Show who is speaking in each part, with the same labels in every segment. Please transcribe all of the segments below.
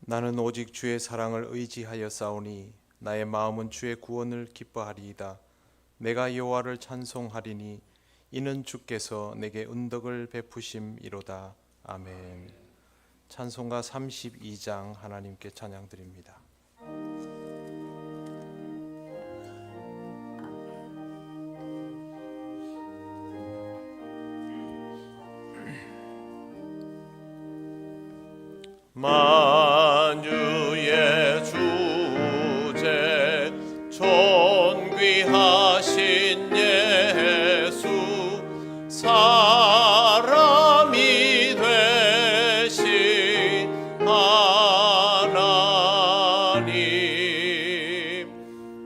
Speaker 1: 나는 오직 주의 사랑을 의지하여 싸우니 나의 마음은 주의 구원을 기뻐하리이다. 내가 여호와를 찬송하리니 이는 주께서 내게 은덕을 베푸심이로다. 아멘. 찬송가 32장 하나님께 찬양드립니다.
Speaker 2: 만유의 주제 존귀하신 예수 사람이 되신 하나님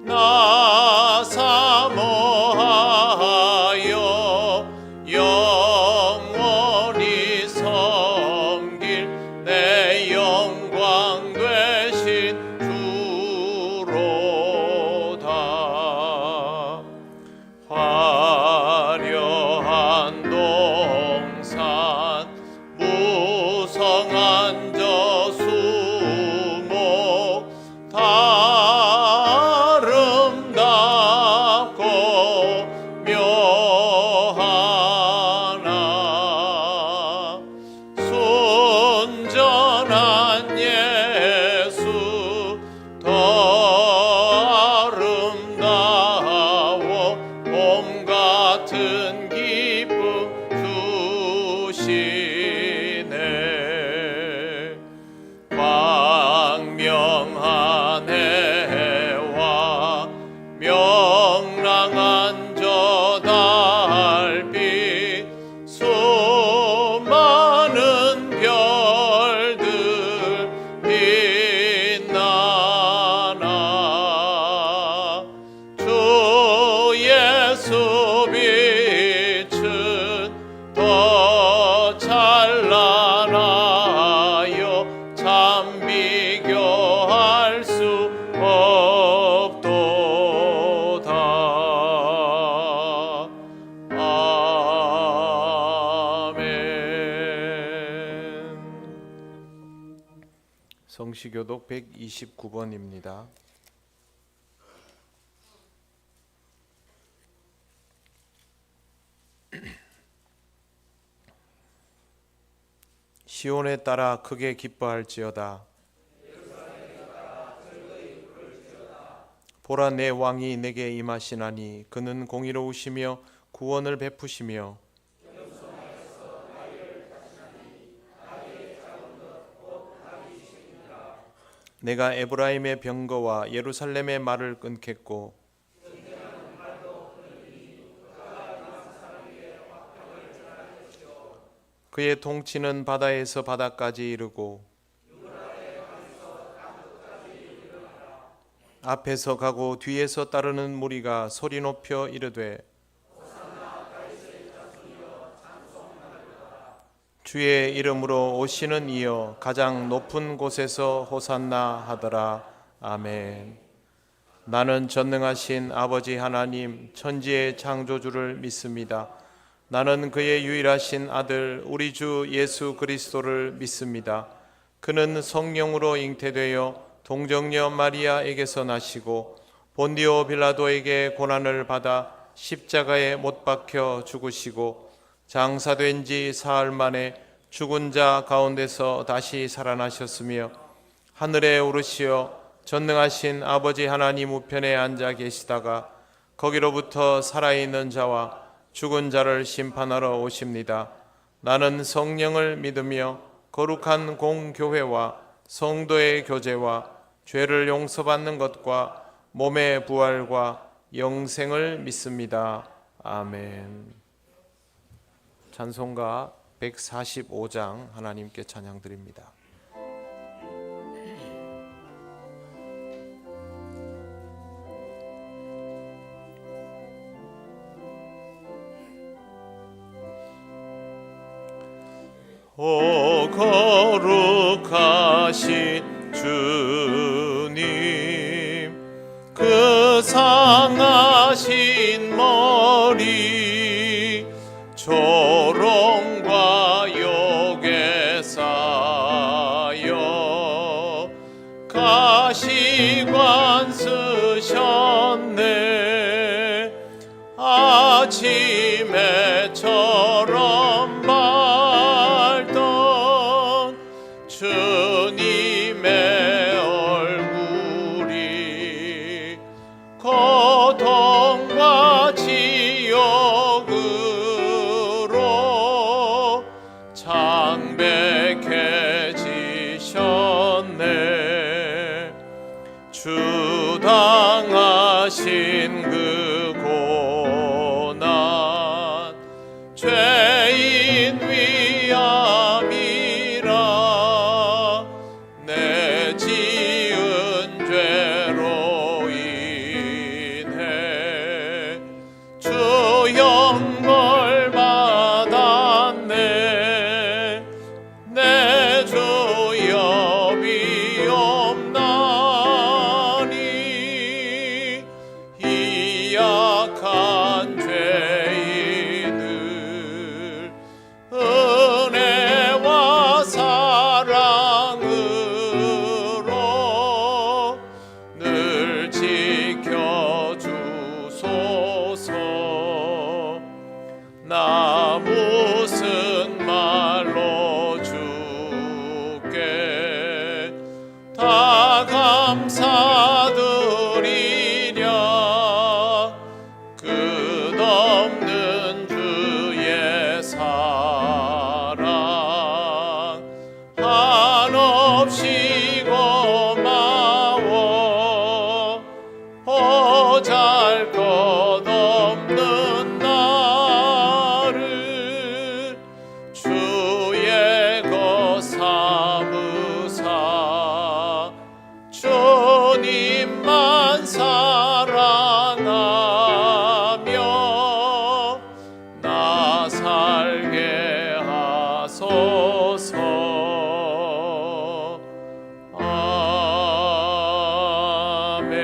Speaker 2: 나 사모하여 영원히 섬길 내 영광 되신 주로다. 화려한 동산 무성한 저수목 다 아름답고 묘하나 순전한 예수 더 아름다워 봄 같은 기쁨 주시네. 광명한 해와 명랑한 저 달빛 수많은 별들 빛나나 주 예수 빛은 더 찬란하여 참 비교할 수 없도다. 아멘.
Speaker 1: 성시교독 129번입니다. 시온에 따라 크게 기뻐할지어다. 보라, 내 왕이 내게 임하시나니 그는 공의로우시며 구원을 베푸시며 내가 에브라임의 병거와 예루살렘의 말을 끊겠고 그의 통치는 바다에서 바다까지 이르고 앞에서 가고 뒤에서 따르는 무리가 소리 높여 이르되 주의 이름으로 오시는 이여 가장 높은 곳에서 호산나 하더라. 아멘. 나는 전능하신 아버지 하나님 천지의 창조주를 믿습니다. 나는 그의 유일하신 아들 우리 주 예수 그리스도를 믿습니다. 그는 성령으로 잉태되어 동정녀 마리아에게서 나시고 본디오 빌라도에게 고난을 받아 십자가에 못 박혀 죽으시고 장사된 지 사흘 만에 죽은 자 가운데서 다시 살아나셨으며 하늘에 오르시어 전능하신 아버지 하나님 우편에 앉아 계시다가 거기로부터 살아있는 자와 죽은 자를 심판하러 오십니다. 나는 성령을 믿으며 거룩한 공교회와 성도의 교제와 죄를 용서받는 것과 몸의 부활과 영생을 믿습니다. 아멘. 찬송가 145장 하나님께 찬양드립니다.
Speaker 2: 오 거룩하신 주님 그 상하신 머리 조롱과 욕에 쌓여 창백해지셨네. 주 당하신 그 고난 죄인 위함이라. 내 지은 죄로 인해 주 형벌 받았네. 내 주 여비 없나니. 이 약한 죄인을 은혜와 사랑으로 늘 지켜주소서. 나 무슨 말로 주께 다 감사드리랴. 끝없는 주의 사랑 한없이 고마워. 보잘것없는 나를 주의 것 삼으사 주님만 사랑하며 나 살게 하소서. 아멘.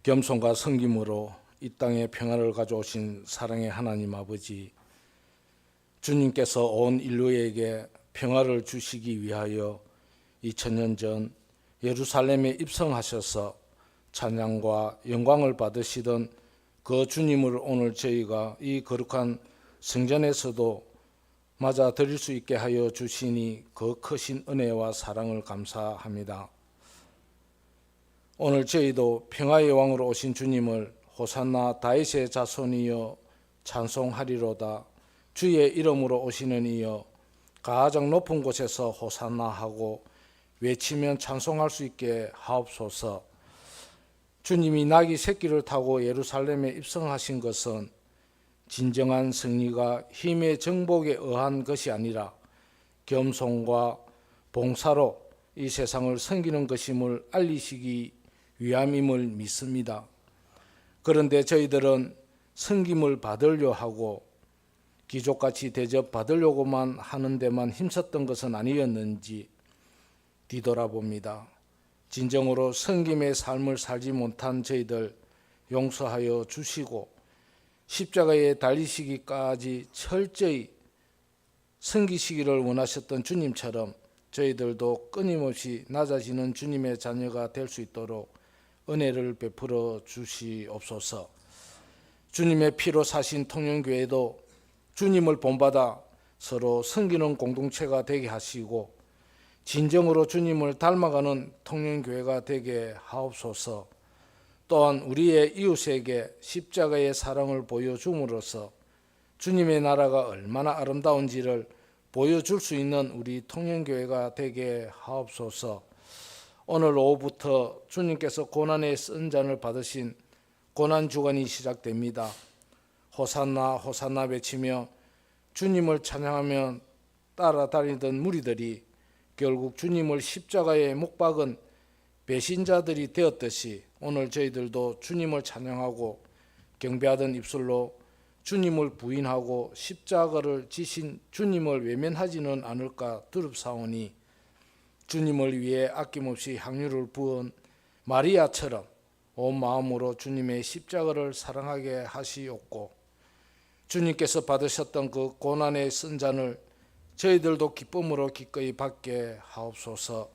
Speaker 3: 겸손과 섬김으로 이 땅에 평화를 가져오신 사랑의 하나님 아버지, 주님께서 온 인류에게 평화를 주시기 위하여 2000년 전 예루살렘에 입성하셔서 찬양과 영광을 받으시던 그 주님을 오늘 저희가 이 거룩한 성전에서도 맞아 드릴 수 있게 하여 주시니 그 크신 은혜와 사랑을 감사합니다. 오늘 저희도 평화의 왕으로 오신 주님을 호산나 다윗의 자손이여 찬송하리로다. 주의 이름으로 오시는 이여 가장 높은 곳에서 호산나 하고 외치면 찬송할 수 있게 하옵소서. 주님이 나귀 새끼를 타고 예루살렘에 입성하신 것은 진정한 승리가 힘의 정복에 의한 것이 아니라 겸손과 봉사로 이 세상을 섬기는 것임을 알리시기 위함임을 믿습니다. 그런데 저희들은 섬김을 받으려 하고 귀족같이 대접받으려고만 하는 데만 힘썼던 것은 아니었는지 뒤돌아봅니다. 진정으로 섬김의 삶을 살지 못한 저희들 용서하여 주시고 십자가에 달리시기까지 철저히 섬기시기를 원하셨던 주님처럼 저희들도 끊임없이 낮아지는 주님의 자녀가 될 수 있도록 은혜를 베풀어 주시옵소서. 주님의 피로 사신 통영교회도 주님을 본받아 서로 섬기는 공동체가 되게 하시고 진정으로 주님을 닮아가는 통영교회가 되게 하옵소서. 또한 우리의 이웃에게 십자가의 사랑을 보여줌으로써 주님의 나라가 얼마나 아름다운지를 보여줄 수 있는 우리 통영교회가 되게 하옵소서. 오늘 오후부터 주님께서 고난의 쓴 잔을 받으신 고난주간이 시작됩니다. 호산나 호산나 외치며 주님을 찬양하며 따라다니던 무리들이 결국 주님을 십자가에 못 박은 배신자들이 되었듯이 오늘 저희들도 주님을 찬양하고 경배하던 입술로 주님을 부인하고 십자가를 지신 주님을 외면하지는 않을까 두렵사오니 주님을 위해 아낌없이 향유를 부은 마리아처럼 온 마음으로 주님의 십자가를 사랑하게 하시옵고 주님께서 받으셨던 그 고난의 쓴 잔을 저희들도 기쁨으로 기꺼이 받게 하옵소서.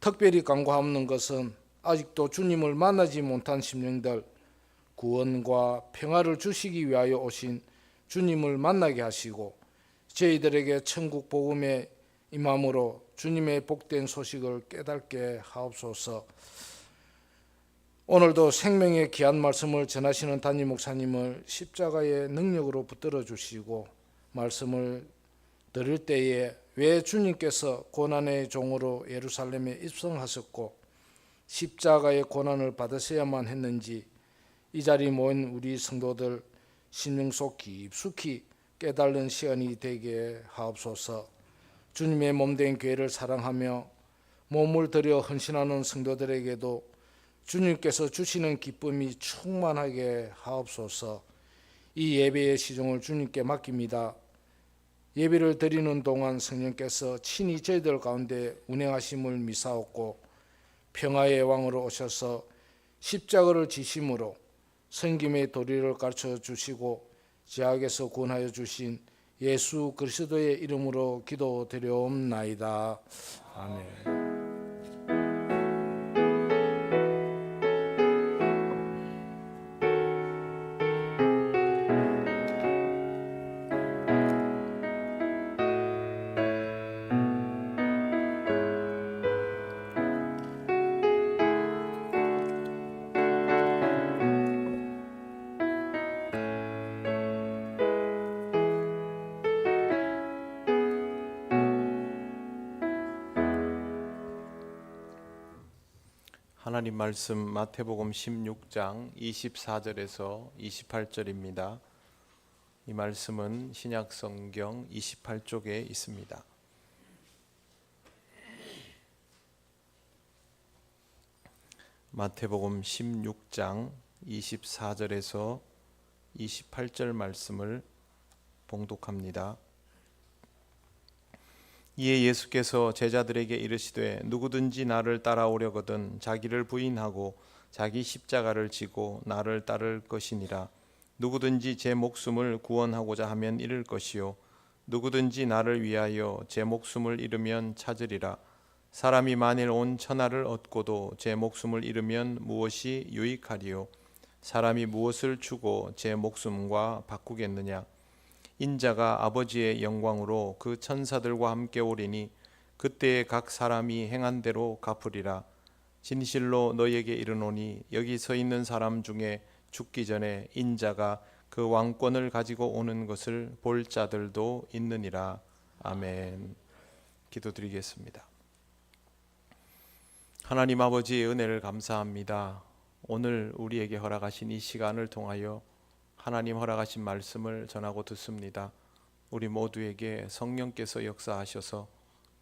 Speaker 3: 특별히 간구하옵는 것은 아직도 주님을 만나지 못한 심령들 구원과 평화를 주시기 위하여 오신 주님을 만나게 하시고 저희들에게 천국 복음의 임함으로 주님의 복된 소식을 깨닫게 하옵소서. 오늘도 생명의 귀한 말씀을 전하시는 담임 목사님을 십자가의 능력으로 붙들어 주시고, 말씀을 들을 때에 왜 주님께서 고난의 종으로 예루살렘에 입성하셨고 십자가의 고난을 받으셔야만 했는지 이 자리에 모인 우리 성도들 심령 속 깊숙이 깨달는 시간이 되게 하옵소서. 주님의 몸된 교회를 사랑하며 몸을 들여 헌신하는 성도들에게도 주님께서 주시는 기쁨이 충만하게 하옵소서. 이 예배의 시종을 주님께 맡깁니다. 예배를 드리는 동안 성령께서 친히 저희들 가운데 운행하심을 미사옵고 평화의 왕으로 오셔서 십자가를 지심으로 섬김의 도리를 가르쳐 주시고 죄악에서 구원하여 주신 예수 그리스도의 이름으로 기도드려옵나이다. 아멘.
Speaker 1: 하나님 말씀 마태복음 16장 24절에서 28절입니다. 이 말씀은 신약성경 28쪽에 있습니다. 마태복음 16장 24절에서 28절 말씀을 봉독합니다. 이에 예수께서 제자들에게 이르시되 누구든지 나를 따라오려거든 자기를 부인하고 자기 십자가를 지고 나를 따를 것이니라. 누구든지 제 목숨을 구원하고자 하면 잃을 것이요 누구든지 나를 위하여 제 목숨을 잃으면 찾으리라. 사람이 만일 온 천하를 얻고도 제 목숨을 잃으면 무엇이 유익하리요? 사람이 무엇을 주고 제 목숨과 바꾸겠느냐? 인자가 아버지의 영광으로 그 천사들과 함께 오리니 그때에 각 사람이 행한 대로 갚으리라. 진실로 너희에게 이르노니 여기 서 있는 사람 중에 죽기 전에 인자가 그 왕권을 가지고 오는 것을 볼 자들도 있느니라. 아멘. 기도드리겠습니다. 하나님 아버지의 은혜를 감사합니다. 오늘 우리에게 허락하신 이 시간을 통하여 하나님 허락하신 말씀을 전하고 듣습니다. 우리 모두에게 성령께서 역사하셔서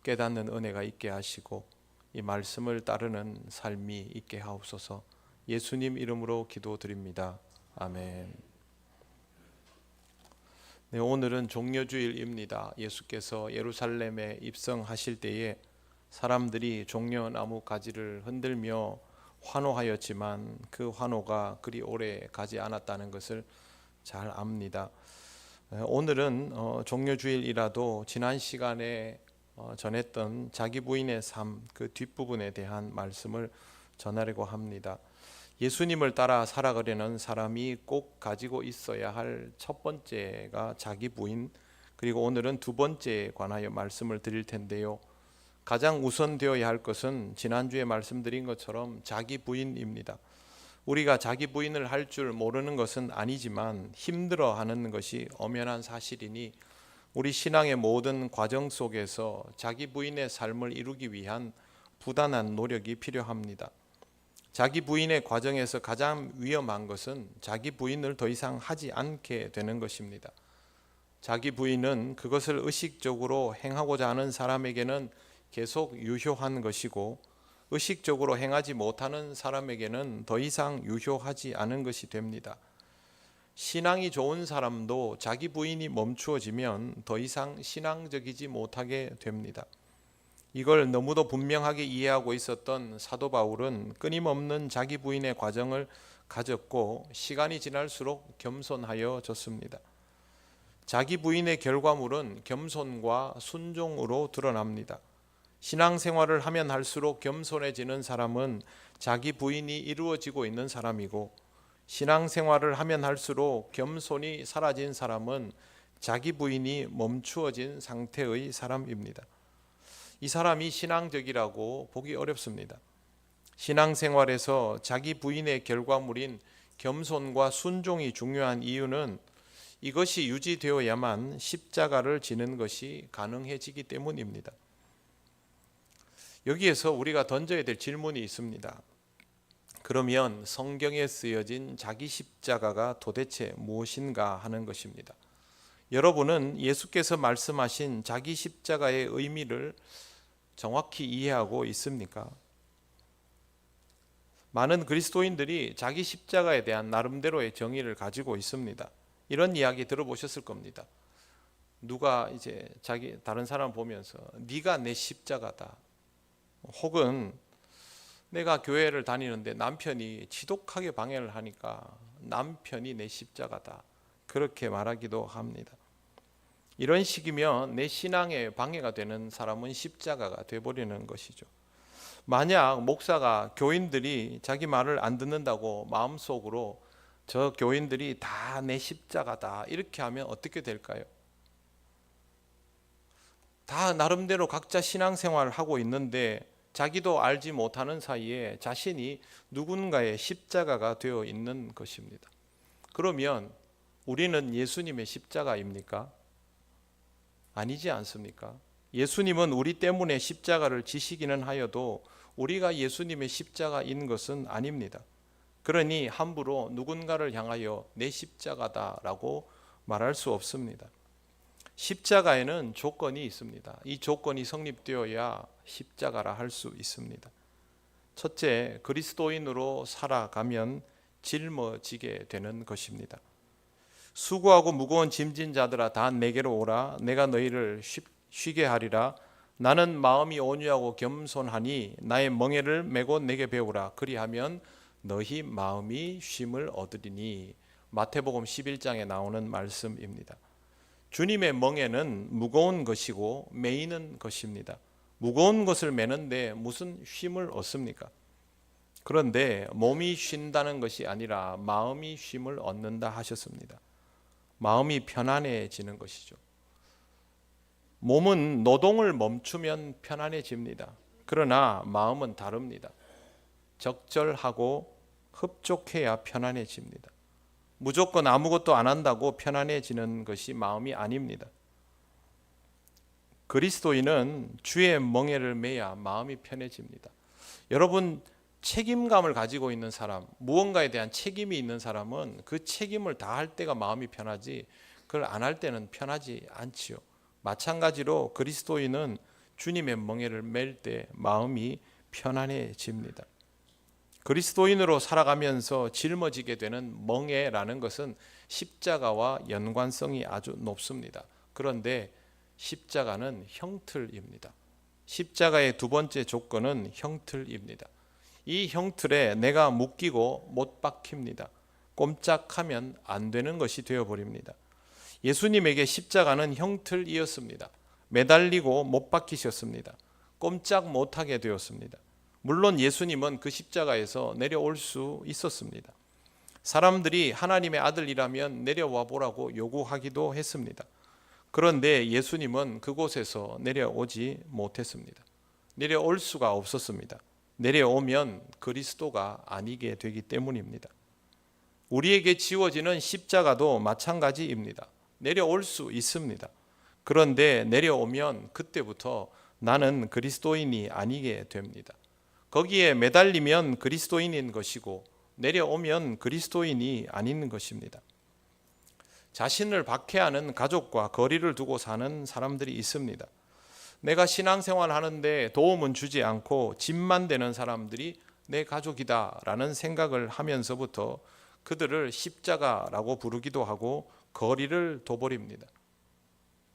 Speaker 1: 깨닫는 은혜가 있게 하시고 이 말씀을 따르는 삶이 있게 하옵소서. 예수님 이름으로 기도드립니다. 아멘. 네, 오늘은 종려주일입니다. 예수께서 예루살렘에 입성하실 때에 사람들이 종려나무 가지를 흔들며 환호하였지만 그 환호가 그리 오래 가지 않았다는 것을 잘 압니다. 오늘은 종려주일이라도 지난 시간에 전했던 자기 부인의 삶 그 뒷부분에 대한 말씀을 전하려고 합니다. 예수님을 따라 살아가려는 사람이 꼭 가지고 있어야 할 첫 번째가 자기 부인, 그리고 오늘은 두 번째에 관하여 말씀을 드릴 텐데요. 가장 우선되어야 할 것은 지난주에 말씀드린 것처럼 자기 부인입니다. 우리가 자기 부인을 할 줄 모르는 것은 아니지만 힘들어하는 것이 엄연한 사실이니 우리 신앙의 모든 과정 속에서 자기 부인의 삶을 이루기 위한 부단한 노력이 필요합니다. 자기 부인의 과정에서 가장 위험한 것은 자기 부인을 더 이상 하지 않게 되는 것입니다. 자기 부인은 그것을 의식적으로 행하고자 하는 사람에게는 계속 유효한 것이고 의식적으로 행하지 못하는 사람에게는 더 이상 유효하지 않은 것이 됩니다. 신앙이 좋은 사람도 자기 부인이 멈추어지면 더 이상 신앙적이지 못하게 됩니다. 이걸 너무도 분명하게 이해하고 있었던 사도 바울은 끊임없는 자기 부인의 과정을 가졌고 시간이 지날수록 겸손하여졌습니다. 자기 부인의 결과물은 겸손과 순종으로 드러납니다. 신앙생활을 하면 할수록 겸손해지는 사람은 자기 부인이 이루어지고 있는 사람이고, 신앙생활을 하면 할수록 겸손이 사라진 사람은 자기 부인이 멈추어진 상태의 사람입니다. 이 사람이 신앙적이라고 보기 어렵습니다. 신앙생활에서 자기 부인의 결과물인 겸손과 순종이 중요한 이유는 이것이 유지되어야만 십자가를 지는 것이 가능해지기 때문입니다. 여기에서 우리가 던져야 될 질문이 있습니다. 그러면 성경에 쓰여진 자기 십자가가 도대체 무엇인가 하는 것입니다. 여러분은 예수께서 말씀하신 자기 십자가의 의미를 정확히 이해하고 있습니까? 많은 그리스도인들이 자기 십자가에 대한 나름대로의 정의를 가지고 있습니다. 이런 이야기 들어보셨을 겁니다. 누가 이제 다른 사람 보면서 네가 내 십자가다. 혹은 내가 교회를 다니는데 남편이 지독하게 방해를 하니까 남편이 내 십자가다. 그렇게 말하기도 합니다. 이런 식이면 내 신앙에 방해가 되는 사람은 십자가가 되어버리는 것이죠. 만약 목사가 교인들이 자기 말을 안 듣는다고 마음속으로 저 교인들이 다 내 십자가다 이렇게 하면 어떻게 될까요? 다 나름대로 각자 신앙생활을 하고 있는데 자기도 알지 못하는 사이에 자신이 누군가의 십자가가 되어 있는 것입니다. 그러면 우리는 예수님의 십자가입니까? 아니지 않습니까? 예수님은 우리 때문에 십자가를 지시기는 하여도 우리가 예수님의 십자가인 것은 아닙니다. 그러니 함부로 누군가를 향하여 내 십자가다라고 말할 수 없습니다. 십자가에는 조건이 있습니다. 이 조건이 성립되어야 십자가라 할 수 있습니다. 첫째, 그리스도인으로 살아가면 짊어지게 되는 것입니다. 수고하고 무거운 짐진 자들아 다 내게로 오라. 내가 너희를 쉬게 하리라. 나는 마음이 온유하고 겸손하니 나의 멍에를 메고 내게 배우라. 그리하면 너희 마음이 쉼을 얻으리니. 마태복음 11장에 나오는 말씀입니다. 주님의 멍에는 무거운 것이고 메이는 것입니다. 무거운 것을 메는데 무슨 쉼을 얻습니까? 그런데 몸이 쉰다는 것이 아니라 마음이 쉼을 얻는다 하셨습니다. 마음이 편안해지는 것이죠. 몸은 노동을 멈추면 편안해집니다. 그러나 마음은 다릅니다. 적절하고 흡족해야 편안해집니다. 무조건 아무것도 안 한다고 편안해지는 것이 마음이 아닙니다. 그리스도인은 주의 멍에를 메야 마음이 편해집니다. 여러분, 책임감을 가지고 있는 사람, 무언가에 대한 책임이 있는 사람은 그 책임을 다할 때가 마음이 편하지 그걸 안 할 때는 편하지 않지요. 마찬가지로 그리스도인은 주님의 멍에를 맬 때 마음이 편안해집니다. 그리스도인으로 살아가면서 짊어지게 되는 멍에라는 것은 십자가와 연관성이 아주 높습니다. 그런데 십자가는 형틀입니다. 십자가의 두 번째 조건은 형틀입니다. 이 형틀에 내가 묶이고 못 박힙니다. 꼼짝하면 안 되는 것이 되어버립니다. 예수님에게 십자가는 형틀이었습니다. 매달리고 못 박히셨습니다. 꼼짝 못하게 되었습니다. 물론 예수님은 그 십자가에서 내려올 수 있었습니다. 사람들이 하나님의 아들이라면 내려와 보라고 요구하기도 했습니다. 그런데 예수님은 그곳에서 내려오지 못했습니다. 내려올 수가 없었습니다. 내려오면 그리스도가 아니게 되기 때문입니다. 우리에게 지워지는 십자가도 마찬가지입니다. 내려올 수 있습니다. 그런데 내려오면 그때부터 나는 그리스도인이 아니게 됩니다. 거기에 매달리면 그리스도인인 것이고 내려오면 그리스도인이 아닌 것입니다. 자신을 박해하는 가족과 거리를 두고 사는 사람들이 있습니다. 내가 신앙생활 하는데 도움은 주지 않고 짐만 되는 사람들이 내 가족이다라는 생각을 하면서부터 그들을 십자가라고 부르기도 하고 거리를 둬버립니다.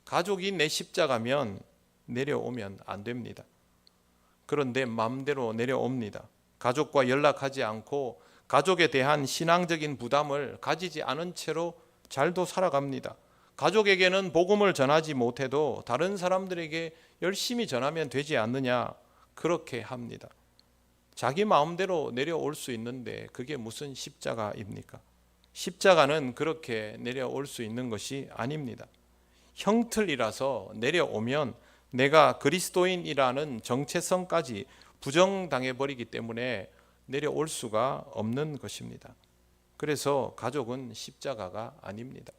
Speaker 1: 가족이 내 십자가면 내려오면 안 됩니다. 그런데 마음대로 내려옵니다. 가족과 연락하지 않고 가족에 대한 신앙적인 부담을 가지지 않은 채로 잘도 살아갑니다. 가족에게는 복음을 전하지 못해도 다른 사람들에게 열심히 전하면 되지 않느냐 그렇게 합니다. 자기 마음대로 내려올 수 있는데 그게 무슨 십자가입니까? 십자가는 그렇게 내려올 수 있는 것이 아닙니다. 형틀이라서 내려오면 내가 그리스도인이라는 정체성까지 부정당해 버리기 때문에 내려올 수가 없는 것입니다. 그래서 가족은 십자가가 아닙니다.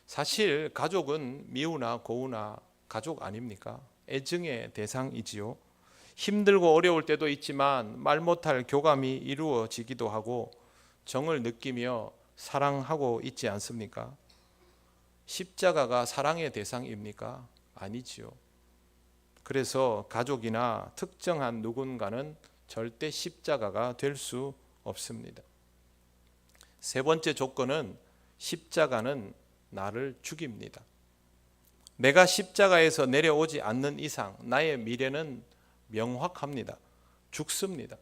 Speaker 1: 사실 가족은 미우나 고우나 가족 아닙니까? 애증의 대상이지요. 힘들고 어려울 때도 있지만 말 못할 교감이 이루어지기도 하고 정을 느끼며 사랑하고 있지 않습니까? 십자가가 사랑의 대상입니까? 아니지요. 그래서 가족이나 특정한 누군가는 절대 십자가가 될 수 없습니다. 세 번째 조건은 십자가는 나를 죽입니다. 내가 십자가에서 내려오지 않는 이상 나의 미래는 명확합니다. 죽습니다.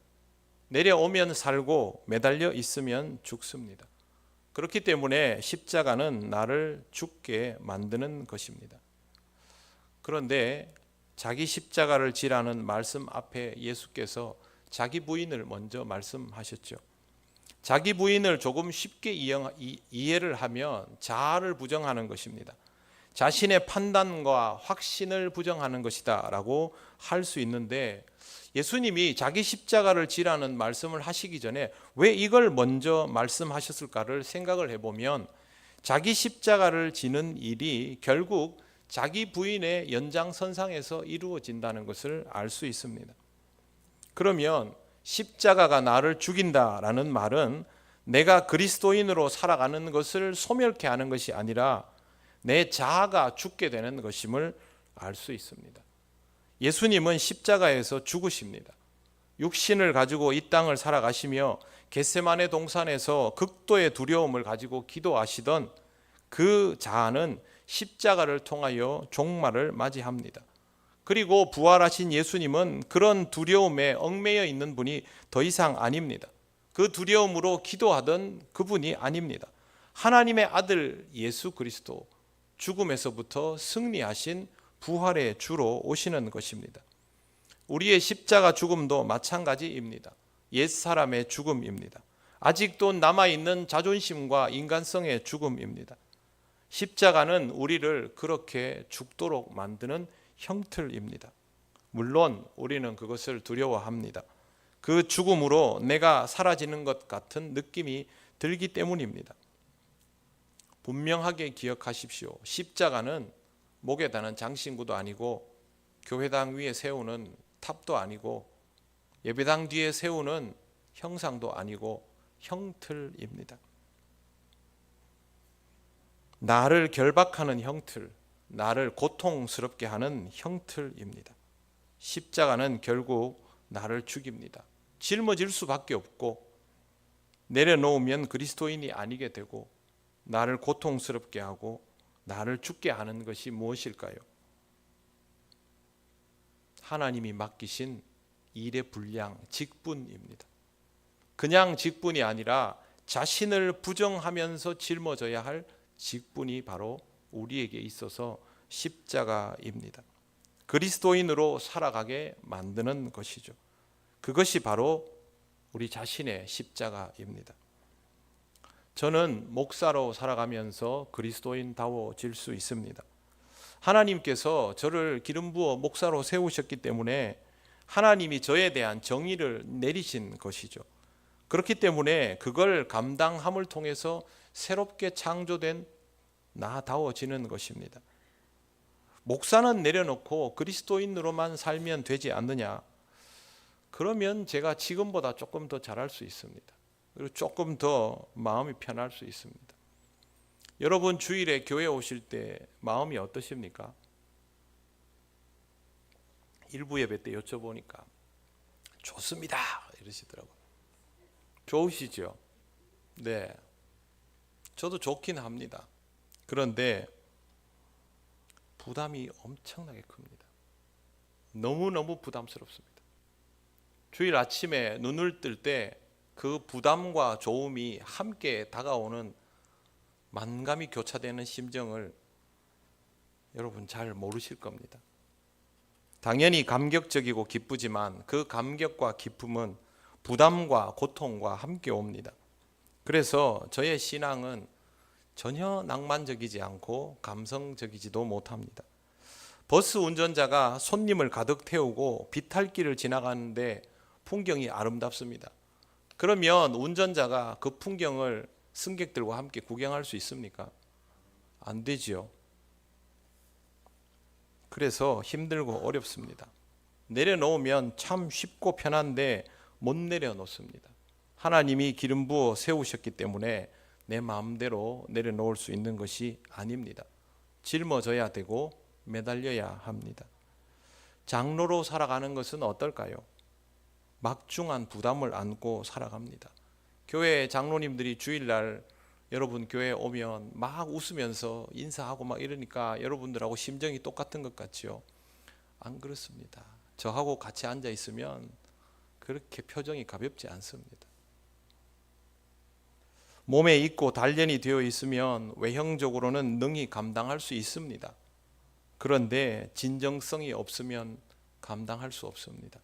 Speaker 1: 내려오면 살고 매달려 있으면 죽습니다. 그렇기 때문에 십자가는 나를 죽게 만드는 것입니다. 그런데 자기 십자가를 지라는 말씀 앞에 예수께서 자기 부인을 먼저 말씀하셨죠. 자기 부인을 조금 쉽게 이해를 하면 자아를 부정하는 것입니다. 자신의 판단과 확신을 부정하는 것이다 라고 할 수 있는데, 예수님이 자기 십자가를 지라는 말씀을 하시기 전에 왜 이걸 먼저 말씀하셨을까를 생각을 해보면, 자기 십자가를 지는 일이 결국 자기 부인의 연장선상에서 이루어진다는 것을 알 수 있습니다. 그러면 십자가가 나를 죽인다라는 말은 내가 그리스도인으로 살아가는 것을 소멸케 하는 것이 아니라 내 자아가 죽게 되는 것임을 알 수 있습니다. 예수님은 십자가에서 죽으십니다. 육신을 가지고 이 땅을 살아가시며 겟세마네 동산에서 극도의 두려움을 가지고 기도하시던 그 자아는 십자가를 통하여 종말을 맞이합니다. 그리고 부활하신 예수님은 그런 두려움에 얽매여 있는 분이 더 이상 아닙니다. 그 두려움으로 기도하던 그분이 아닙니다. 하나님의 아들 예수 그리스도, 죽음에서부터 승리하신 부활의 주로 오시는 것입니다. 우리의 십자가 죽음도 마찬가지입니다. 옛사람의 죽음입니다. 아직도 남아있는 자존심과 인간성의 죽음입니다. 십자가는 우리를 그렇게 죽도록 만드는 형틀입니다. 물론 우리는 그것을 두려워합니다. 그 죽음으로 내가 사라지는 것 같은 느낌이 들기 때문입니다. 분명하게 기억하십시오. 십자가는 목에 다는 장신구도 아니고 교회당 위에 세우는 탑도 아니고 예배당 뒤에 세우는 형상도 아니고 형틀입니다. 나를 결박하는 형틀, 나를 고통스럽게 하는 형틀입니다. 십자가는 결국 나를 죽입니다. 짊어질 수밖에 없고 내려놓으면 그리스도인이 아니게 되고 나를 고통스럽게 하고 나를 죽게 하는 것이 무엇일까요? 하나님이 맡기신 일의 분량, 직분입니다. 그냥 직분이 아니라 자신을 부정하면서 짊어져야 할 직분이 바로 우리에게 있어서 십자가입니다. 그리스도인으로 살아가게 만드는 것이죠. 그것이 바로 우리 자신의 십자가입니다. 저는 목사로 살아가면서 그리스도인다워질 수 있습니다. 하나님께서 저를 기름 부어 목사로 세우셨기 때문에 하나님이 저에 대한 정의를 내리신 것이죠. 그렇기 때문에 그걸 감당함을 통해서 새롭게 창조된 나다워지는 것입니다. 목사는 내려놓고 그리스도인으로만 살면 되지 않느냐? 그러면 제가 지금보다 조금 더 잘할 수 있습니다. 그리고 조금 더 마음이 편할 수 있습니다. 여러분 주일에 교회 오실 때 마음이 어떠십니까? 일부 예배 때 여쭤보니까 좋습니다 이러시더라고요. 좋으시죠? 네, 저도 좋긴 합니다. 그런데 부담이 엄청나게 큽니다. 너무너무 부담스럽습니다. 주일 아침에 눈을 뜰 때 그 부담과 좋음이 함께 다가오는 만감이 교차되는 심정을 여러분 잘 모르실 겁니다. 당연히 감격적이고 기쁘지만 그 감격과 기쁨은 부담과 고통과 함께 옵니다. 그래서 저의 신앙은 전혀 낭만적이지 않고 감성적이지도 못합니다. 버스 운전자가 손님을 가득 태우고 비탈길을 지나가는데 풍경이 아름답습니다. 그러면 운전자가 그 풍경을 승객들과 함께 구경할 수 있습니까? 안 되지요. 그래서 힘들고 어렵습니다. 내려놓으면 참 쉽고 편한데 못 내려놓습니다. 하나님이 기름 부어 세우셨기 때문에 내 마음대로 내려놓을 수 있는 것이 아닙니다. 짊어져야 되고 매달려야 합니다. 장로로 살아가는 것은 어떨까요? 막중한 부담을 안고 살아갑니다. 교회 장로님들이 주일날 여러분 교회에 오면 막 웃으면서 인사하고 막 이러니까 여러분들하고 심정이 똑같은 것 같지요? 안 그렇습니다. 저하고 같이 앉아 있으면 그렇게 표정이 가볍지 않습니다. 몸에 있고 단련이 되어 있으면 외형적으로는 능히 감당할 수 있습니다. 그런데 진정성이 없으면 감당할 수 없습니다.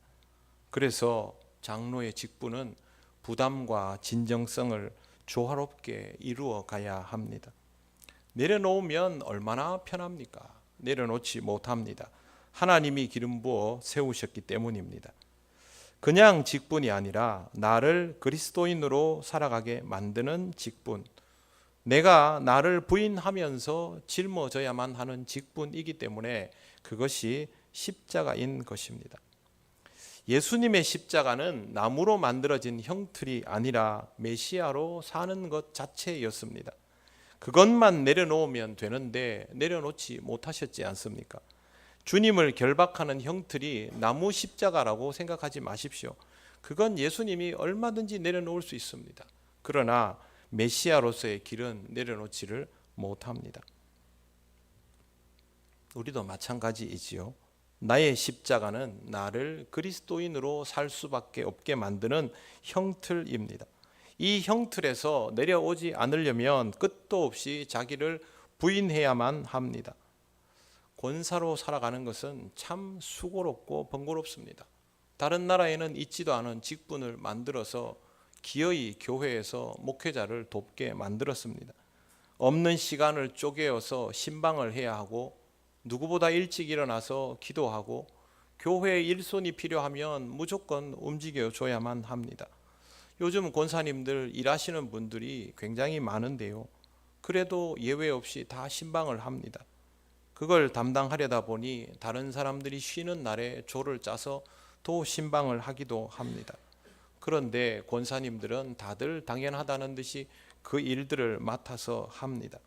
Speaker 1: 그래서 장로의 직분은 부담과 진정성을 조화롭게 이루어 가야 합니다. 내려놓으면 얼마나 편합니까? 내려놓지 못합니다. 하나님이 기름 부어 세우셨기 때문입니다. 그냥 직분이 아니라 나를 그리스도인으로 살아가게 만드는 직분, 내가 나를 부인하면서 짊어져야만 하는 직분이기 때문에 그것이 십자가인 것입니다. 예수님의 십자가는 나무로 만들어진 형틀이 아니라 메시아로 사는 것 자체였습니다. 그것만 내려놓으면 되는데 내려놓지 못하셨지 않습니까? 주님을 결박하는 형틀이 나무 십자가라고 생각하지 마십시오. 그건 예수님이 얼마든지 내려놓을 수 있습니다. 그러나 메시아로서의 길은 내려놓지를 못합니다. 우리도 마찬가지이지요. 나의 십자가는 나를 그리스도인으로 살 수밖에 없게 만드는 형틀입니다. 이 형틀에서 내려오지 않으려면 끝도 없이 자기를 부인해야만 합니다. 권사로 살아가는 것은 참 수고롭고 번거롭습니다. 다른 나라에는 있지도 않은 직분을 만들어서 기어이 교회에서 목회자를 돕게 만들었습니다. 없는 시간을 쪼개어서 신방을 해야 하고 누구보다 일찍 일어나서 기도하고 교회에 일손이 필요하면 무조건 움직여줘야만 합니다. 요즘 권사님들 일하시는 분들이 굉장히 많은데요. 그래도 예외 없이 다 신방을 합니다. 그걸 담당하려다 보니 다른 사람들이 쉬는 날에 조를 짜서 또 신방을 하기도 합니다. 그런데 권사님들은 다들 당연하다는 듯이 그 일들을 맡아서 합니다.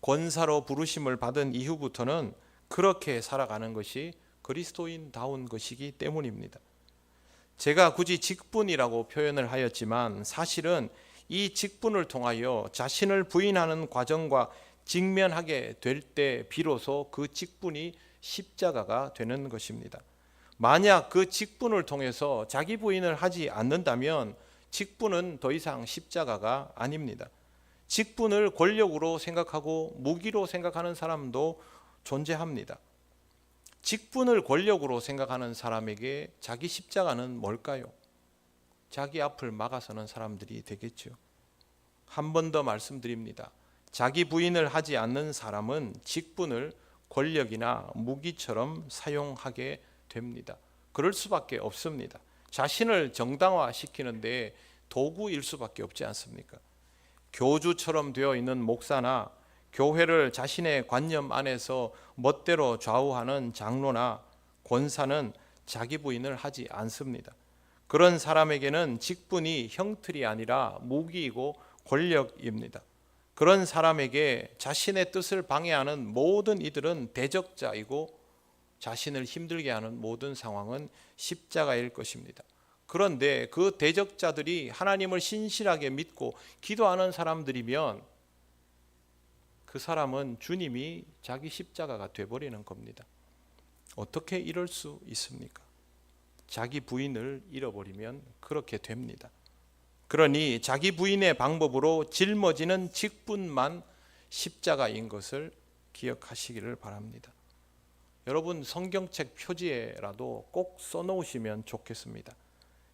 Speaker 1: 권사로 부르심을 받은 이후부터는 그렇게 살아가는 것이 그리스도인다운 것이기 때문입니다. 제가 굳이 직분이라고 표현을 하였지만 사실은 이 직분을 통하여 자신을 부인하는 과정과 직면하게 될 때 비로소 그 직분이 십자가가 되는 것입니다. 만약 그 직분을 통해서 자기 부인을 하지 않는다면 직분은 더 이상 십자가가 아닙니다. 직분을 권력으로 생각하고 무기로 생각하는 사람도 존재합니다. 직분을 권력으로 생각하는 사람에게 자기 십자가는 뭘까요? 자기 앞을 막아서는 사람들이 되겠죠. 한 번 더 말씀드립니다. 자기 부인을 하지 않는 사람은 직분을 권력이나 무기처럼 사용하게 됩니다. 그럴 수밖에 없습니다. 자신을 정당화시키는데 도구일 수밖에 없지 않습니까? 교주처럼 되어 있는 목사나 교회를 자신의 관념 안에서 멋대로 좌우하는 장로나 권사는 자기 부인을 하지 않습니다. 그런 사람에게는 직분이 형틀이 아니라 무기이고 권력입니다. 그런 사람에게 자신의 뜻을 방해하는 모든 이들은 대적자이고 자신을 힘들게 하는 모든 상황은 십자가일 것입니다. 그런데 그 대적자들이 하나님을 신실하게 믿고 기도하는 사람들이면 그 사람은 주님이 자기 십자가가 되어버리는 겁니다. 어떻게 이럴 수 있습니까? 자기 부인을 잃어버리면 그렇게 됩니다. 그러니 자기 부인의 방법으로 짊어지는 직분만 십자가인 것을 기억하시기를 바랍니다. 여러분 성경책 표지에라도 꼭 써놓으시면 좋겠습니다.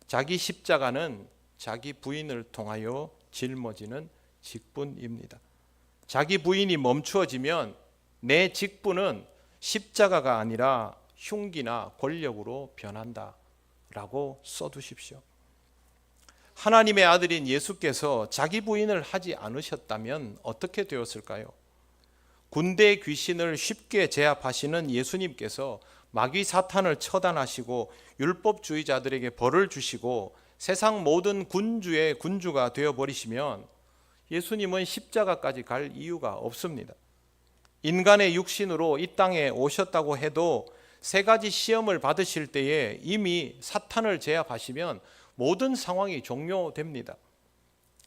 Speaker 1: 자기 십자가는 자기 부인을 통하여 짊어지는 직분입니다. 자기 부인이 멈추어지면 내 직분은 십자가가 아니라 흉기나 권력으로 변한다라고 써두십시오. 하나님의 아들인 예수께서 자기 부인을 하지 않으셨다면 어떻게 되었을까요? 군대 귀신을 쉽게 제압하시는 예수님께서 마귀 사탄을 처단하시고 율법주의자들에게 벌을 주시고 세상 모든 군주의 군주가 되어버리시면 예수님은 십자가까지 갈 이유가 없습니다. 인간의 육신으로 이 땅에 오셨다고 해도 세 가지 시험을 받으실 때에 이미 사탄을 제압하시면 모든 상황이 종료됩니다.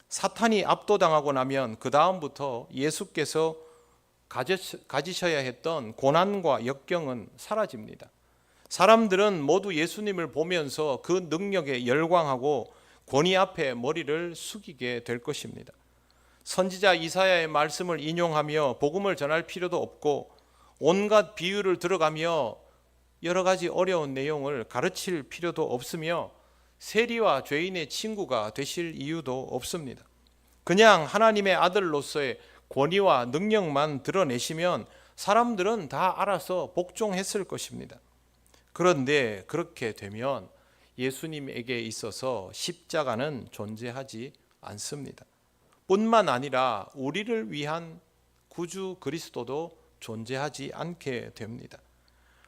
Speaker 1: 사탄이 압도당하고 나면 그 다음부터 예수께서 가지셔야 했던 고난과 역경은 사라집니다. 사람들은 모두 예수님을 보면서 그 능력에 열광하고 권위 앞에 머리를 숙이게 될 것입니다. 선지자 이사야의 말씀을 인용하며 복음을 전할 필요도 없고 온갖 비유를 들어가며 여러 가지 어려운 내용을 가르칠 필요도 없으며 세리와 죄인의 친구가 되실 이유도 없습니다. 그냥 하나님의 아들로서의 권위와 능력만 드러내시면 사람들은 다 알아서 복종했을 것입니다. 그런데 그렇게 되면 예수님에게 있어서 십자가는 존재하지 않습니다. 뿐만 아니라 우리를 위한 구주 그리스도도 존재하지 않게 됩니다.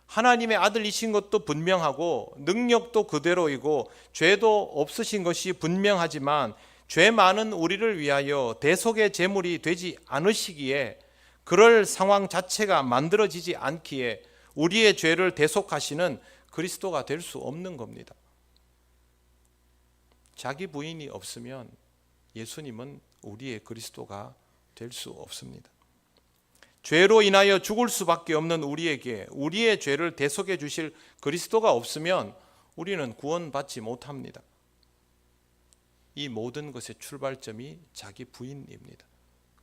Speaker 1: 하나님의 아들이신 것도 분명하고 능력도 그대로이고 죄도 없으신 것이 분명하지만 죄 많은 우리를 위하여 대속의 제물이 되지 않으시기에, 그럴 상황 자체가 만들어지지 않기에 우리의 죄를 대속하시는 그리스도가 될 수 없는 겁니다. 자기 부인이 없으면 예수님은 우리의 그리스도가 될 수 없습니다. 죄로 인하여 죽을 수밖에 없는 우리에게 우리의 죄를 대속해 주실 그리스도가 없으면 우리는 구원받지 못합니다. 이 모든 것의 출발점이 자기 부인입니다.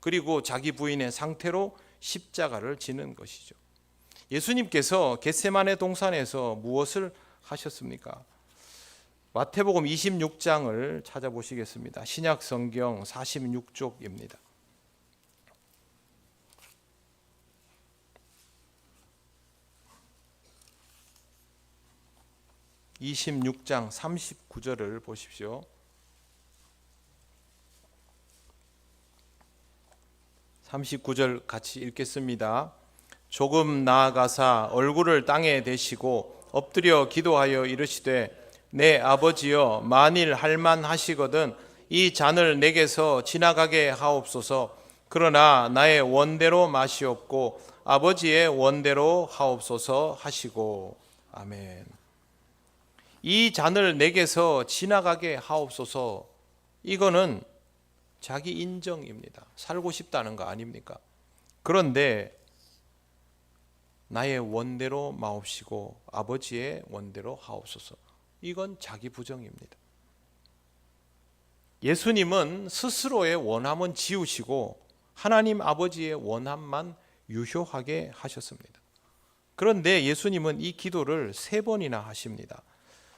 Speaker 1: 그리고 자기 부인의 상태로 십자가를 지는 것이죠. 예수님께서 겟세마네 동산에서 무엇을 하셨습니까? 마태복음 26장을 찾아보시겠습니다. 신약 성경 46쪽입니다. (26장) 39절을 보십시오. (39절) 같이 읽겠습니다. 조금 나아가사 얼굴을 땅에 대시고 엎드려 기도하여 이르시되 내 아버지여, 만일 할만하시거든 이 잔을 내게서 지나가게 하옵소서. 그러나 나의 원대로 마시옵고 아버지의 원대로 하옵소서 하시고. 아멘. 이 잔을 내게서 지나가게 하옵소서. 이거는 자기 인정입니다. 살고 싶다는 거 아닙니까? 그런데 나의 원대로 마옵시고 아버지의 원대로 하옵소서. 이건 자기 부정입니다. 예수님은 스스로의 원함은 지우시고 하나님 아버지의 원함만 유효하게 하셨습니다. 그런데 예수님은 이 기도를 3번이나 하십니다.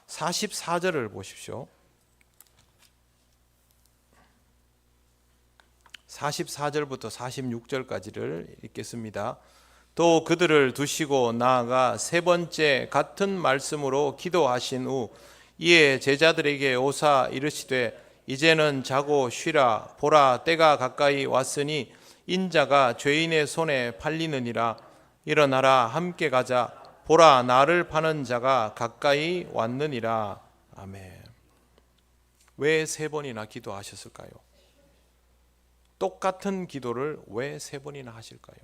Speaker 1: 44절을 보십시오. 44절부터 46절까지를 읽겠습니다. 또 그들을 두시고 나아가 3번째 같은 말씀으로 기도하신 후 이에 제자들에게 오사 이르시되 이제는 자고 쉬라. 보라, 때가 가까이 왔으니 인자가 죄인의 손에 팔리느니라. 일어나라, 함께 가자. 보라, 나를 파는 자가 가까이 왔느니라. 아멘. 왜 3번이나 기도하셨을까요? 똑같은 기도를 왜 3번이나 하실까요?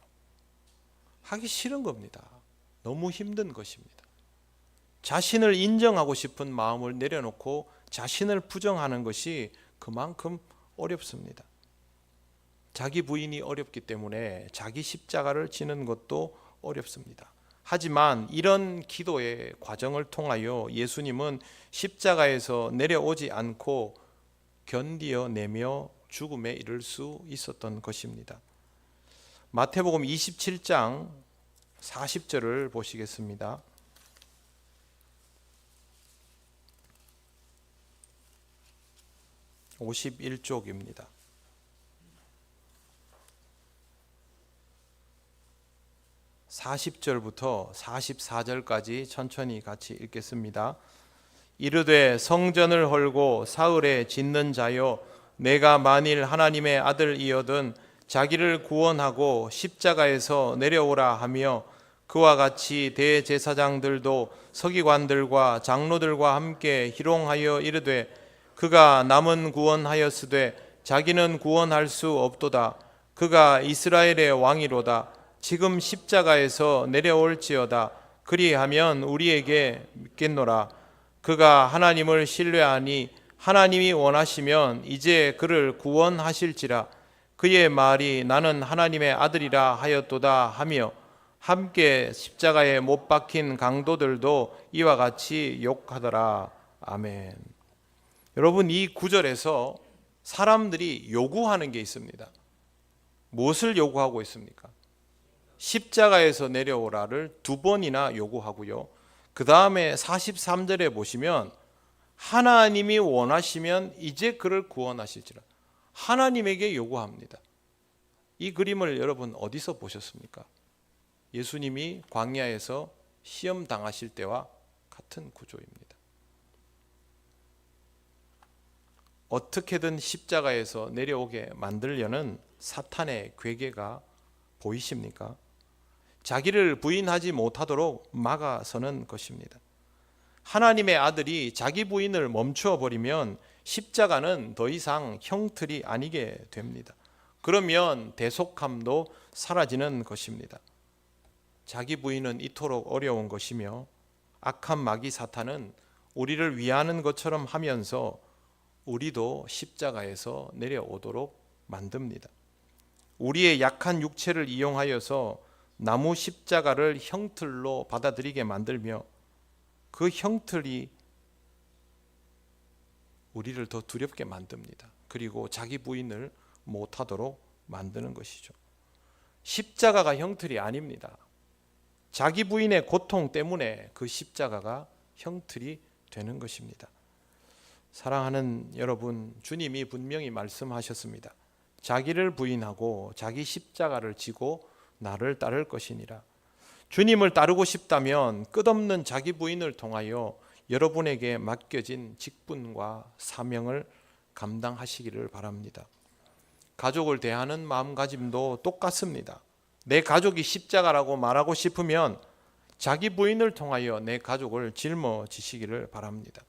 Speaker 1: 하기 싫은 겁니다. 너무 힘든 것입니다. 자신을 인정하고 싶은 마음을 내려놓고 자신을 부정하는 것이 그만큼 어렵습니다. 자기 부인이 어렵기 때문에 자기 십자가를 지는 것도 어렵습니다. 하지만 이런 기도의 과정을 통하여 예수님은 십자가에서 내려오지 않고 견디어내며 죽음에 이를 수 있었던 것입니다. 마태복음 27장 40절을 보시겠습니다. (51쪽입니다) 40절부터 44절까지 천천히 같이 읽겠습니다. 이르되 성전을 헐고 사흘에 짓는 자여, 내가 만일 하나님의 아들이거든 자기를 구원하고 십자가에서 내려오라 하며, 그와 같이 대제사장들도 서기관들과 장로들과 함께 희롱하여 이르되, 그가 남은 구원하였으되 자기는 구원할 수 없도다. 그가 이스라엘의 왕이로다. 지금 십자가에서 내려올지어다. 그리하면 우리에게 믿겠노라. 그가 하나님을 신뢰하니 하나님이 원하시면 이제 그를 구원하실지라. 그의 말이 나는 하나님의 아들이라 하였도다 하며, 함께 십자가에 못 박힌 강도들도 이와 같이 욕하더라. 아멘. 여러분, 이 구절에서 사람들이 요구하는 게 있습니다. 무엇을 요구하고 있습니까? 십자가에서 내려오라를 2번이나 요구하고요. 그 다음에 43절에 보시면 하나님이 원하시면 이제 그를 구원하실지라. 하나님에게 요구합니다. 이 그림을 여러분 어디서 보셨습니까? 예수님이 광야에서 시험 당하실 때와 같은 구조입니다. 어떻게든 십자가에서 내려오게 만들려는 사탄의 괴계가 보이십니까? 자기를 부인하지 못하도록 막아서는 것입니다. 하나님의 아들이 자기 부인을 멈추어 버리면 십자가는 더 이상 형틀이 아니게 됩니다. 그러면 대속함도 사라지는 것입니다. 자기 부인은 이토록 어려운 것이며, 악한 마귀 사탄은 우리를 위하는 것처럼 하면서 우리도 십자가에서 내려오도록 만듭니다. 우리의 약한 육체를 이용하여서 나무 십자가를 형틀로 받아들이게 만들며, 그 형틀이 우리를 더 두렵게 만듭니다. 그리고 자기 부인을 못하도록 만드는 것이죠. 십자가가 형틀이 아닙니다. 자기 부인의 고통 때문에 그 십자가가 형틀이 되는 것입니다. 사랑하는 여러분, 주님이 분명히 말씀하셨습니다. 자기를 부인하고 자기 십자가를 지고 나를 따를 것이니라. 주님을 따르고 싶다면 끝없는 자기 부인을 통하여 여러분에게 맡겨진 직분과 사명을 감당하시기를 바랍니다. 가족을 대하는 마음가짐도 똑같습니다. 내 가족이 십자가라고 말하고 싶으면 자기 부인을 통하여 내 가족을 짊어지시기를 바랍니다.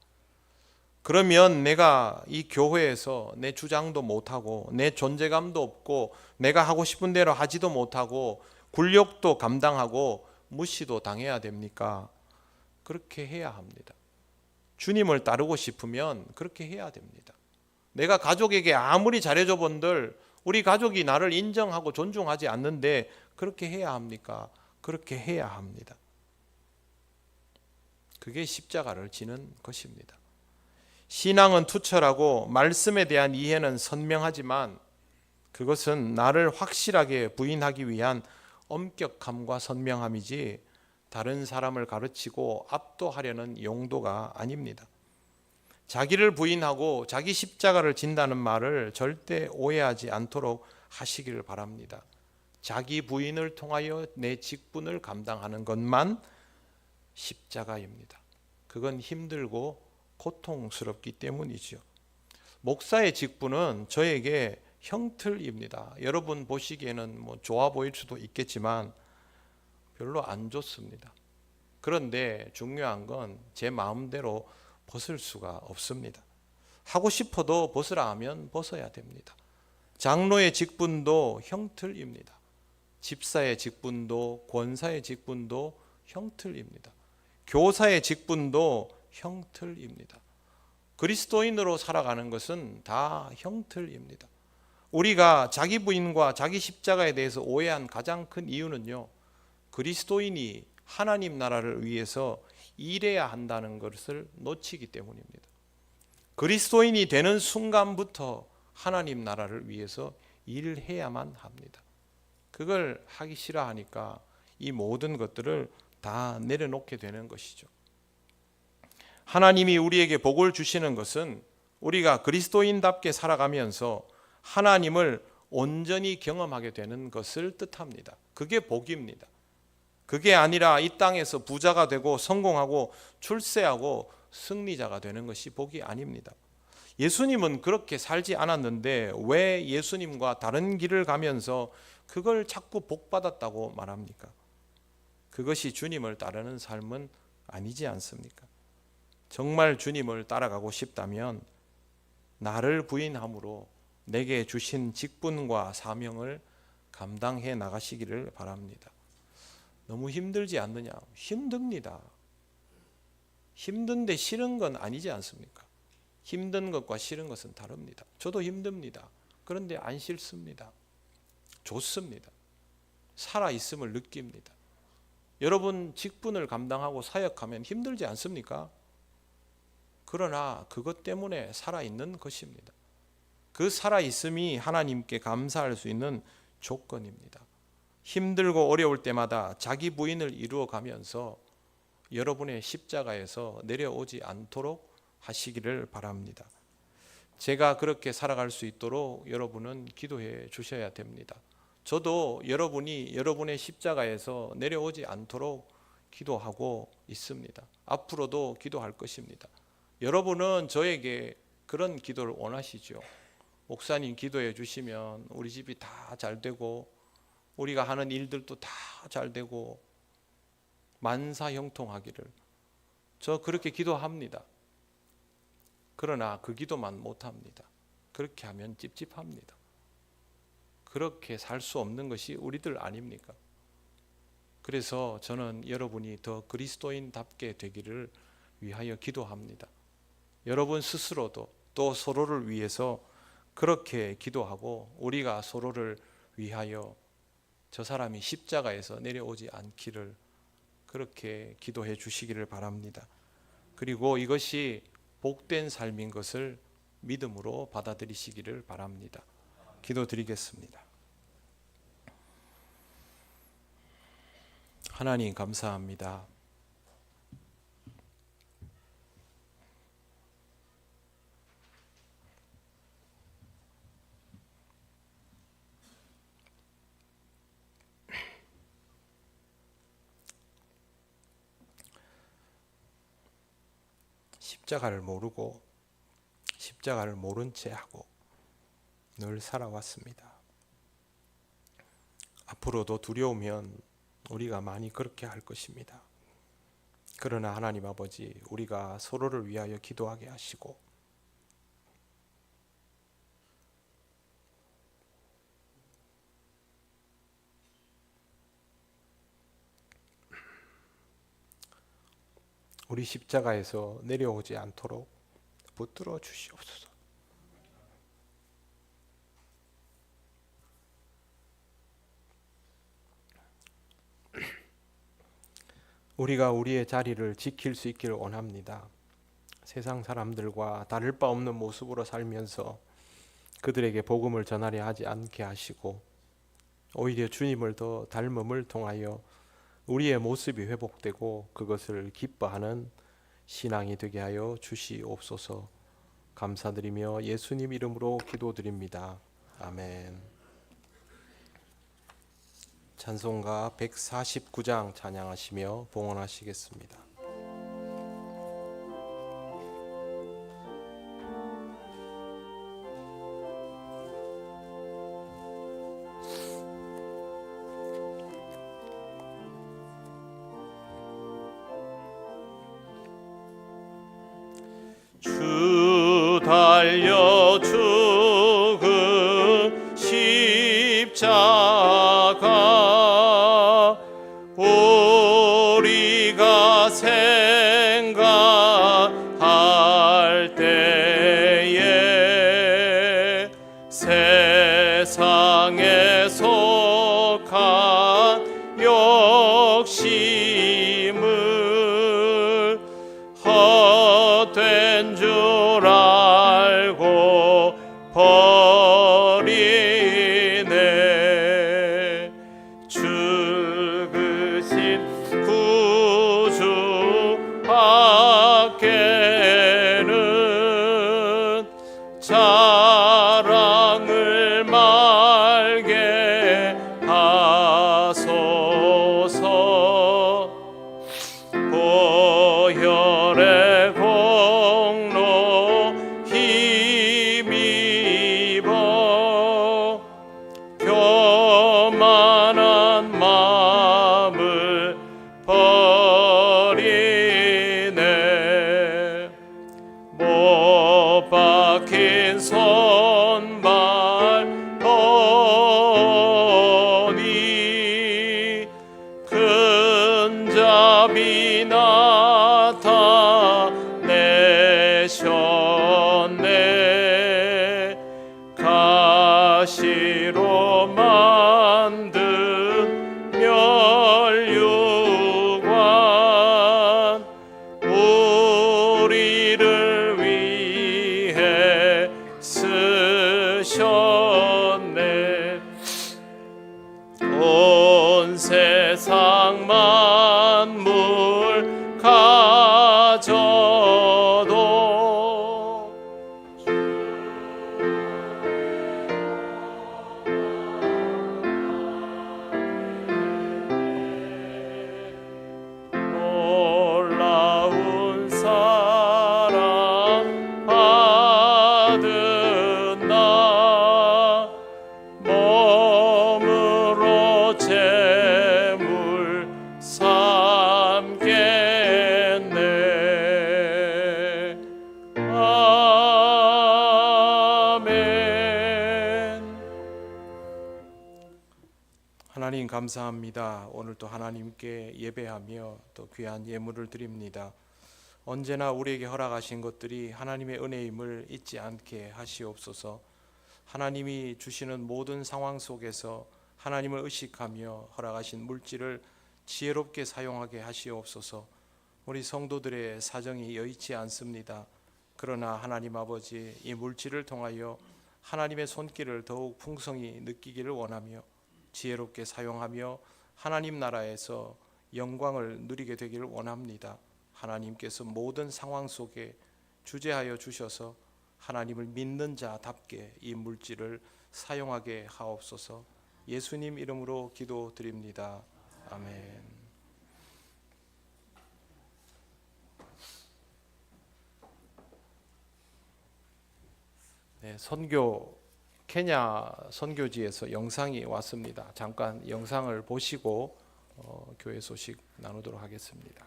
Speaker 1: 그러면 내가 이 교회에서 내 주장도 못하고 내 존재감도 없고 내가 하고 싶은 대로 하지도 못하고 굴욕도 감당하고 무시도 당해야 됩니까? 그렇게 해야 합니다. 주님을 따르고 싶으면 그렇게 해야 됩니다. 내가 가족에게 아무리 잘해줘 본들 우리 가족이 나를 인정하고 존중하지 않는데 그렇게 해야 합니까? 그렇게 해야 합니다. 그게 십자가를 지는 것입니다. 신앙은 투철하고 말씀에 대한 이해는 선명하지만 그것은 나를 확실하게 부인하기 위한 엄격함과 선명함이지 다른 사람을 가르치고 압도하려는 용도가 아닙니다. 자기를 부인하고 자기 십자가를 진다는 말을 절대 오해하지 않도록 하시기를 바랍니다. 자기 부인을 통하여 내 직분을 감당하는 것만 십자가입니다. 그건 힘들고 고통스럽기 때문이죠. 목사의 직분은 저에게 형틀입니다. 여러분 보시기에는 좋아 보일 수도 있겠지만 별로 안 좋습니다. 그런데 중요한 건 제 마음대로 벗을 수가 없습니다. 하고 싶어도 벗으라 하면 벗어야 됩니다. 장로의 직분도 형틀입니다. 집사의 직분도 권사의 직분도 형틀입니다. 교사의 직분도 형틀입니다. 그리스도인으로 살아가는 것은 다 형틀입니다. 우리가 자기 부인과 자기 십자가에 대해서 오해한 가장 큰 이유는요, 그리스도인이 하나님 나라를 위해서 일해야 한다는 것을 놓치기 때문입니다. 그리스도인이 되는 순간부터 하나님 나라를 위해서 일해야만 합니다. 그걸 하기 싫어하니까 이 모든 것들을 다 내려놓게 되는 것이죠. 하나님이 우리에게 복을 주시는 것은 우리가 그리스도인답게 살아가면서 하나님을 온전히 경험하게 되는 것을 뜻합니다. 그게 복입니다. 그게 아니라 이 땅에서 부자가 되고 성공하고 출세하고 승리자가 되는 것이 복이 아닙니다. 예수님은 그렇게 살지 않았는데 왜 예수님과 다른 길을 가면서 그걸 자꾸 복받았다고 말합니까? 그것이 주님을 따르는 삶은 아니지 않습니까? 정말 주님을 따라가고 싶다면 나를 부인함으로 내게 주신 직분과 사명을 감당해 나가시기를 바랍니다. 너무 힘들지 않느냐? 힘듭니다. 힘든데 싫은 건 아니지 않습니까? 힘든 것과 싫은 것은 다릅니다. 저도 힘듭니다. 그런데 안 싫습니다. 좋습니다. 살아있음을 느낍니다. 여러분 직분을 감당하고 사역하면 힘들지 않습니까? 그러나 그것 때문에 살아있는 것입니다. 그 살아있음이 하나님께 감사할 수 있는 조건입니다. 힘들고 어려울 때마다 자기 부인을 이루어가면서 여러분의 십자가에서 내려오지 않도록 하시기를 바랍니다. 제가 그렇게 살아갈 수 있도록 여러분은 기도해 주셔야 됩니다. 저도 여러분이 여러분의 십자가에서 내려오지 않도록 기도하고 있습니다. 앞으로도 기도할 것입니다. 여러분은 저에게 그런 기도를 원하시죠. 목사님 기도해 주시면 우리 집이 다 잘 되고 우리가 하는 일들도 다 잘 되고 만사형통하기를. 저 그렇게 기도합니다. 그러나 그 기도만 못합니다. 그렇게 하면 찝찝합니다. 그렇게 살 수 없는 것이 우리들 아닙니까? 그래서 저는 여러분이 더 그리스도인답게 되기를 위하여 기도합니다. 여러분 스스로도 또 서로를 위해서 그렇게 기도하고 우리가 서로를 위하여 저 사람이 십자가에서 내려오지 않기를 그렇게 기도해 주시기를 바랍니다. 그리고 이것이 복된 삶인 것을 믿음으로 받아들이시기를 바랍니다. 기도드리겠습니다. 하나님 감사합니다. 십자가를 모르고 십자가를 모른 채 하고 늘 살아왔습니다. 앞으로도 두려우면 우리가 많이 그렇게 할 것입니다. 그러나 하나님 아버지, 우리가 서로를 위하여 기도하게 하시고 우리 십자가에서 내려오지 않도록 붙들어 주시옵소서. 우리가 우리의 자리를 지킬 수 있기를 원합니다. 세상 사람들과 다를 바 없는 모습으로 살면서 그들에게 복음을 전하려 하지 않게 하시고 오히려 주님을 더 닮음을 통하여 우리의 모습이 회복되고 그것을 기뻐하는 신앙이 되게 하여 주시옵소서. 감사드리며 예수님 이름으로 기도드립니다. 아멘. 찬송가 149장 찬양하시며 봉헌하시겠습니다.
Speaker 2: 주 달려 죽은 십자가 우리가 생각할 때에 세상에 속한 욕심을 헛된 줄 알고 버리네. 죽으신 구주 밖에는 자랑을 말게 하소서. 박힌 손발 보니 큰 자비 나타내셨네. 가시로 만든 멸류관 우리를 위해 쓰셨네. 온 세상 만물 가져도 놀라운 사랑 받은 나 몸으로 제물 삼겠네. 아멘.
Speaker 1: 하나님 감사합니다. 오늘도 하나님께 예배하며 또 귀한 예물을 드립니다. 언제나 우리에게 허락하신 것들이 하나님의 은혜임을 잊지 않게 하시옵소서. 하나님이 주시는 모든 상황 속에서 하나님을 의식하며 허락하신 물질을 지혜롭게 사용하게 하시옵소서. 우리 성도들의 사정이 여의치 않습니다. 그러나 하나님 아버지, 이 물질을 통하여 하나님의 손길을 더욱 풍성히 느끼기를 원하며 지혜롭게 사용하며 하나님 나라에서 영광을 누리게 되기를 원합니다. 하나님께서 모든 상황 속에 주재하여 주셔서 하나님을 믿는 자답게 이 물질을 사용하게 하옵소서. 예수님 이름으로 기도드립니다. 아멘. 네, 케냐 선교지에서 영상이 왔습니다. 잠깐 영상을 보시고 교회 소식 나누도록 하겠습니다.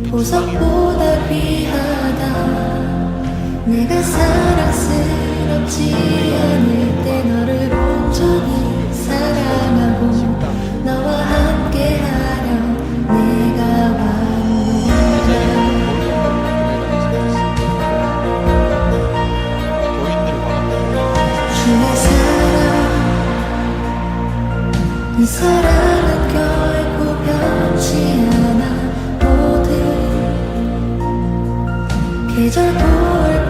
Speaker 4: 보석보다 귀하다. 내가 사랑스럽지 않을 때 너를 온전히 사랑하고 너와 함께하려 내가 왔노라. 주의 사랑, 이 사랑은 결코 변치 않아. 계절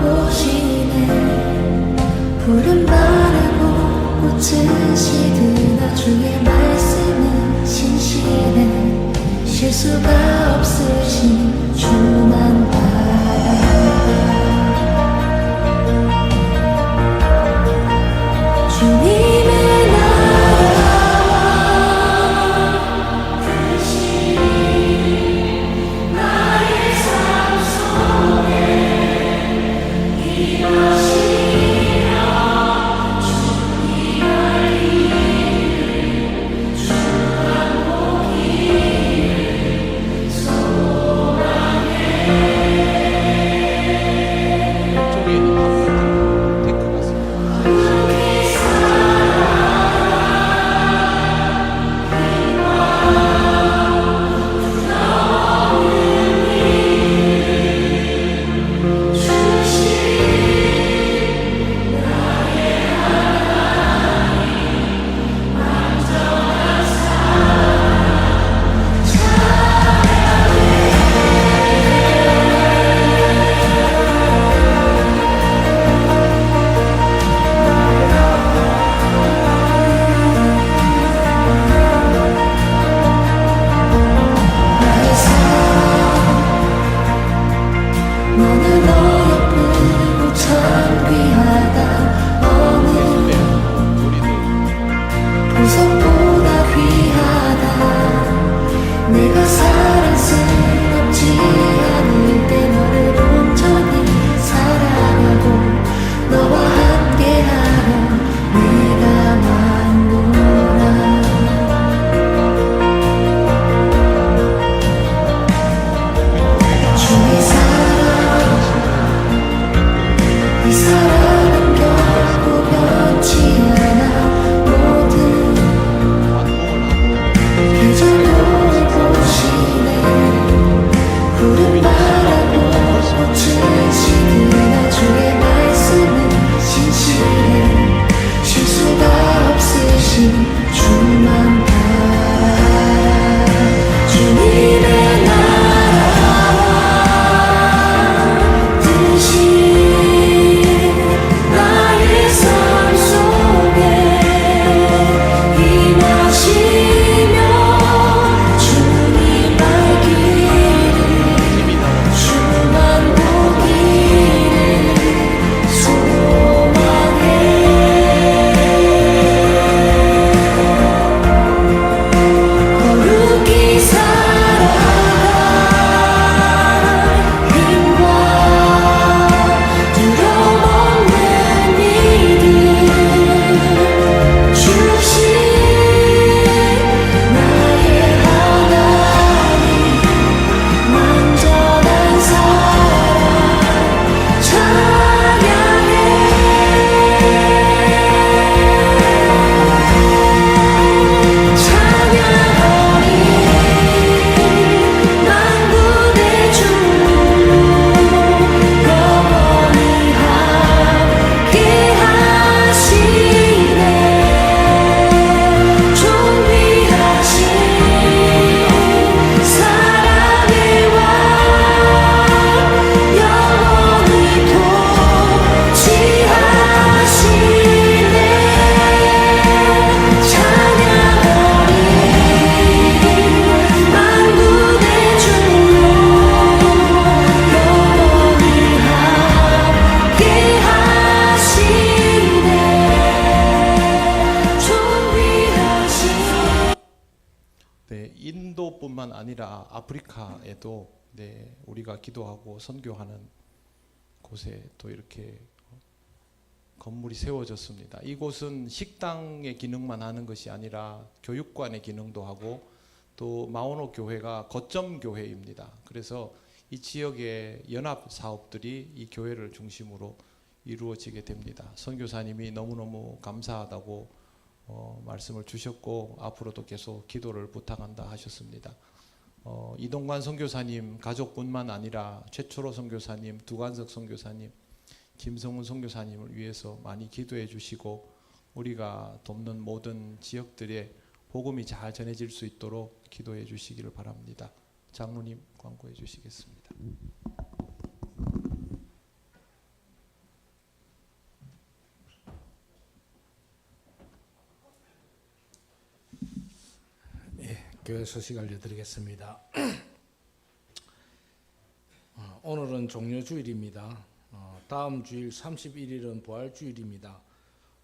Speaker 4: 돌보시네. 푸른 바라고 꽃은 시드나 주의 말씀은 신실해. 실수가 없으신 주만 바라봐. 주님의 나라와 그 신 나의 삶 속에 임하시며 주님 알리를 주 반복이를
Speaker 1: 인도뿐만 아니라 아프리카에도 네, 우리가 기도하고 선교하는 곳에 또 이렇게 건물이 세워졌습니다. 이곳은 식당의 기능만 하는 것이 아니라 교육관의 기능도 하고 또 마오노 교회가 거점 교회입니다. 그래서 이 지역의 연합 사업들이 이 교회를 중심으로 이루어지게 됩니다. 선교사님이 너무너무 감사하다고 말씀을 주셨고 앞으로도 계속 기도를 부탁한다 하셨습니다. 이동관 선교사님 가족뿐만 아니라 최초로 선교사님, 두관석 선교사님, 김성훈 선교사님을 위해서 많이 기도해 주시고 우리가 돕는 모든 지역들에 복음이 잘 전해질 수 있도록 기도해 주시기를 바랍니다. 장로님 광고해 주시겠습니다.
Speaker 3: 교회 소식 알려드리겠습니다. 오늘은 종료주일입니다. 다음 주일 31일은 부활주일입니다.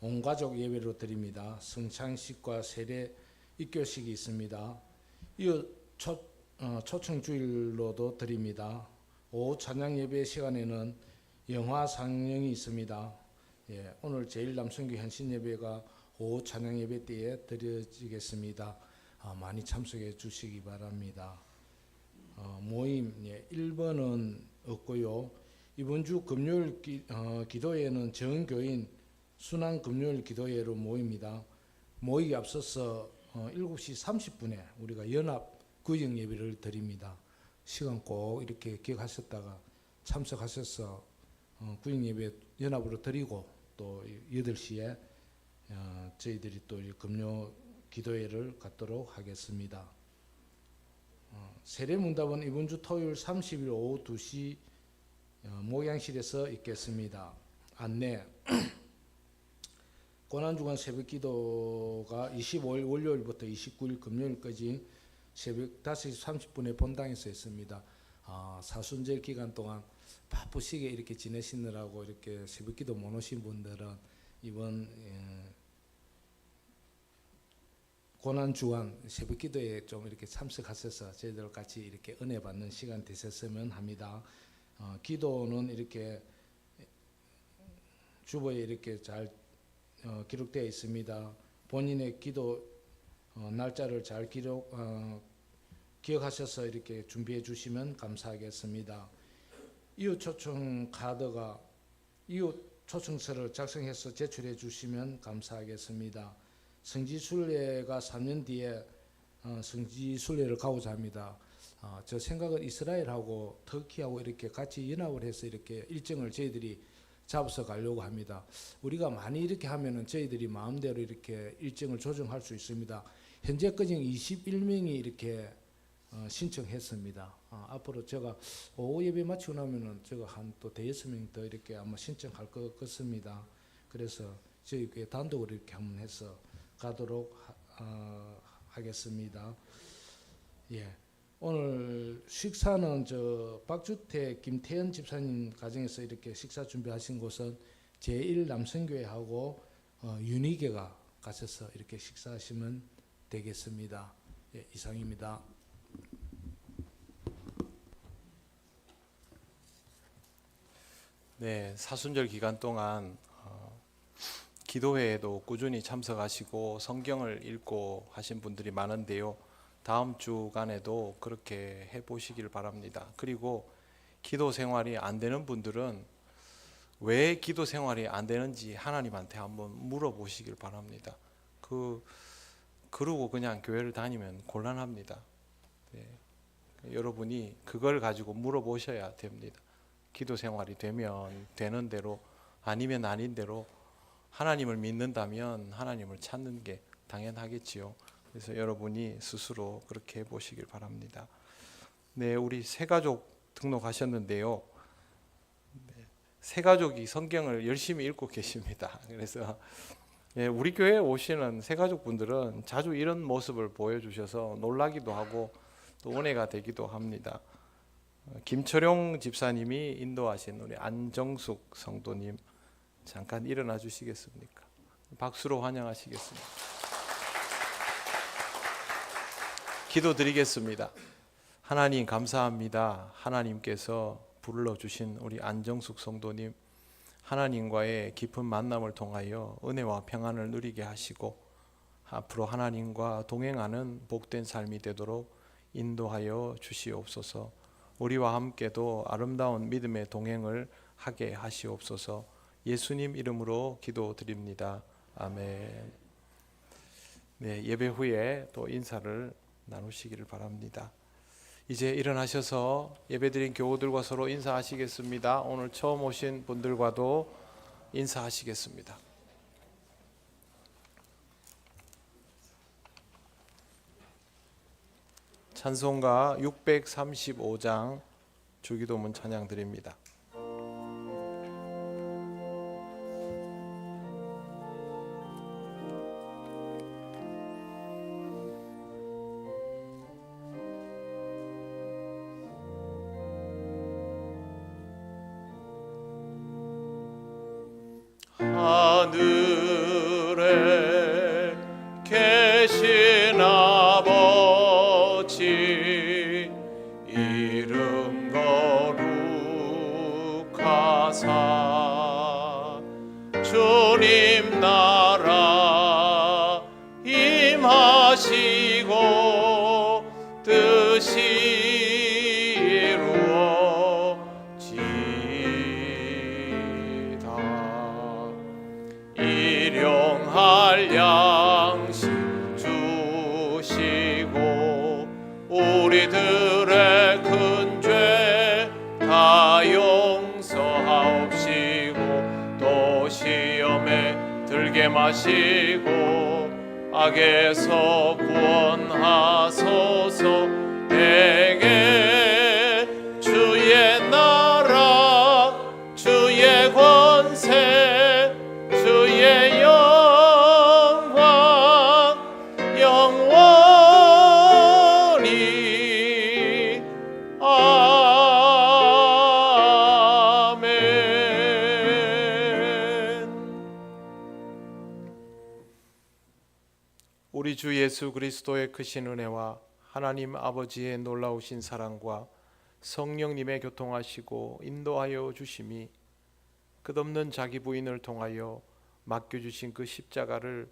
Speaker 3: 온 가족 예배로 드립니다. 성찬식과 세례 입교식이 있습니다. 이어 초청주일로도 드립니다. 오후 찬양 예배 시간에는 영화 상영이 있습니다. 오늘 제1남선교 현신 예배가 오후 찬양 예배 때에 드려지겠습니다. 많이 참석해 주시기 바랍니다. 모임 1번은 없고요. 이번 주 금요일 기도회는 정교인 순환 금요일 기도회로 모입니다. 모이기 앞서서 7시 30분에 우리가 연합 구역 예배를 드립니다. 시간 꼭 이렇게 기억하셨다가 참석하셔서 구역 예배 연합으로 드리고 또 8시에 저희들이 또 금요 기도회를 갖도록 하겠습니다. 세례문답은 이번 주 토요일 30일 오후 2시 목양실에서 있겠습니다. 안내 고난주간 새벽기도가 25일 월요일부터 29일 금요일까지 새벽 5시 30분에 본당에서 있습니다. 사순절 기간 동안 바쁘시게 이렇게 지내시느라고 이렇게 새벽기도 못 오신 분들은 이번 고난주간 새벽기도에 좀 이렇게 참석하셔서 저희들 같이 이렇게 은혜 받는 시간 되셨으면 합니다. 기도는 이렇게 주보에 이렇게 잘 기록되어 있습니다. 본인의 기도 날짜를 잘 기억하셔서 이렇게 준비해 주시면 감사하겠습니다. 이웃 초청 카드가 이웃 초청서를 작성해서 제출해 주시면 감사하겠습니다. 성지순례가 3년 뒤에 성지순례를 가고자 합니다. 저 생각은 이스라엘하고 터키하고 이렇게 같이 연합을 해서 이렇게 일정을 저희들이 잡아서 가려고 합니다. 우리가 많이 이렇게 하면은 저희들이 마음대로 이렇게 일정을 조정할 수 있습니다. 현재까지 21명이 이렇게 신청했습니다. 앞으로 제가 오후 예배 마치고 나면은 제가 한 또 대여섯 명 더 이렇게 아마 신청할 것 같습니다. 그래서 저희 교회 단독으로 이렇게 한번 해서 가도록 하겠습니다. 오늘 식사는 저 박주택 김태현 집사님 가정에서 이렇게 식사 준비하신 곳은 제1남선교회하고 윤희계가 가셔서 이렇게 식사하시면 되겠습니다. 이상입니다.
Speaker 1: 네, 사순절 기간 동안 기도회에도 꾸준히 참석하시고 성경을 읽고 하신 분들이 많은데요. 다음 주간에도 그렇게 해보시길 바랍니다. 그리고 기도 생활이 안 되는 분들은 왜 기도 생활이 안 되는지 하나님한테 한번 물어보시길 바랍니다. 그러고 그냥 교회를 다니면 곤란합니다. 네. 여러분이 그걸 가지고 물어보셔야 됩니다. 기도 생활이 되면 되는 대로 아니면 아닌 대로 하나님을 믿는다면 하나님을 찾는 게 당연하겠지요. 그래서 여러분이 스스로 그렇게 해보시길 바랍니다. 네, 우리 새가족 등록하셨는데요. 새가족이 성경을 열심히 읽고 계십니다. 그래서 우리 교회에 오시는 새가족분들은 자주 이런 모습을 보여주셔서 놀라기도 하고 또 은혜가 되기도 합니다. 김철용 집사님이 인도하신 우리 안정숙 성도님 잠깐 일어나 주시겠습니까? 박수로 환영하시겠습니다. 기도드리겠습니다. 하나님 감사합니다. 하나님께서 불러주신 우리 안정숙 성도님, 하나님과의 깊은 만남을 통하여 은혜와 평안을 누리게 하시고 앞으로 하나님과 동행하는 복된 삶이 되도록 인도하여 주시옵소서. 우리와 함께도 아름다운 믿음의 동행을 하게 하시옵소서. 예수님 이름으로 기도드립니다. 아멘. 네, 예배 후에 또 인사를 나누시기를 바랍니다. 이제 일어나셔서 예배드린 교우들과 서로 인사하시겠습니다. 오늘 처음 오신 분들과도 인사하시겠습니다. 찬송가 635장 주기도문 찬양 드립니다.
Speaker 2: 하늘에 계신 아버지 이름 거룩하사 주님 나라 임하시고 뜻이 이루어지다. 일용할 양식 주시고 우리들의 큰 죄 다 용서하옵시고 또 시험에 들게 마시고 악에서 구원하소서. 내게 주의 나라 주의 권세 주의 영광 영원히 아멘.
Speaker 1: 우리 주 예수 그리스도의 크신 은혜와 하나님 아버지의 놀라우신 사랑과 성령님의 교통하시고 인도하여 주심이 끝없는 자기 부인을 통하여 맡겨주신 그 십자가를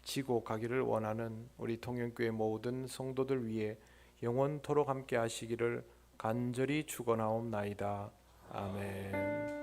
Speaker 1: 지고 가기를 원하는 우리 통영교회 모든 성도들 위해 영원토록 함께 하시기를 간절히 축원하옵나이다. 아멘.